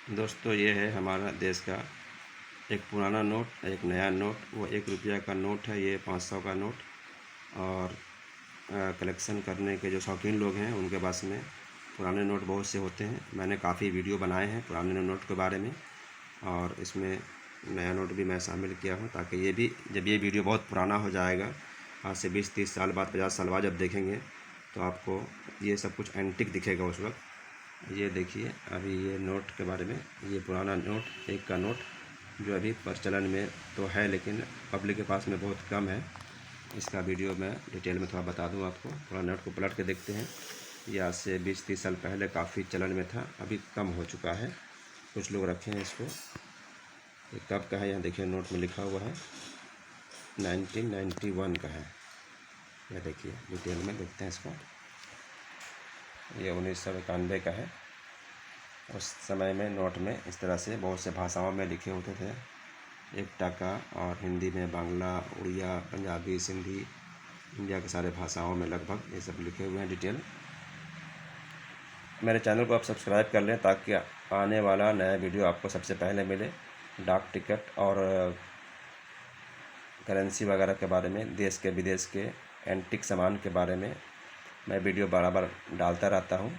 दोस्तों, ये है हमारा देश का एक पुराना नोट, एक नया नोट। वो 1 रुपया का नोट है, ये 500 का नोट। और कलेक्शन करने के जो शौकीन लोग हैं उनके पास में पुराने नोट बहुत से होते हैं। मैंने काफ़ी वीडियो बनाए हैं पुराने नोट के बारे में, और इसमें नया नोट भी मैं शामिल किया हूँ, ताकि ये भी जब ये वीडियो बहुत पुराना हो जाएगा, आज से 20-30 साल बाद, 50 साल बाद जब देखेंगे तो आपको ये सब कुछ एंटिक दिखेगा उस वक्त। ये देखिए, अभी ये नोट के बारे में, ये पुराना नोट, 1 का नोट जो अभी प्रचलन में तो है, लेकिन पब्लिक के पास में बहुत कम है। इसका वीडियो मैं डिटेल में थोड़ा बता दूं आपको। थोड़ा नोट को पलट के देखते हैं। ये आज से 20-30 साल पहले काफ़ी चलन में था, अभी कम हो चुका है। कुछ लोग रखे हैं इसको। ये कब का है, यहाँ देखिए नोट में लिखा हुआ है 1991 का है। यह देखिए, डिटेल में देखते हैं इसको। ये 1991 का है। उस समय में नोट में इस तरह से बहुत से भाषाओं में लिखे होते थे, 1 टका, और हिंदी में बांग्ला, उड़िया, पंजाबी, सिंधी, इंडिया के सारे भाषाओं में लगभग ये सब लिखे हुए हैं डिटेल। मेरे चैनल को आप सब्सक्राइब कर लें, ताकि आने वाला नया वीडियो आपको सबसे पहले मिले। डाक टिकट और करेंसी वगैरह के बारे में, देश के विदेश के एंटिक सामान के बारे में मैं वीडियो बार डालता रहता हूँ।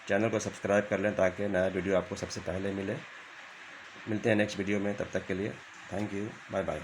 चैनल को सब्सक्राइब कर लें, ताकि नया वीडियो आपको सबसे पहले मिले। मिलते हैं नेक्स्ट वीडियो में, तब तक के लिए थैंक यू, बाय बाय।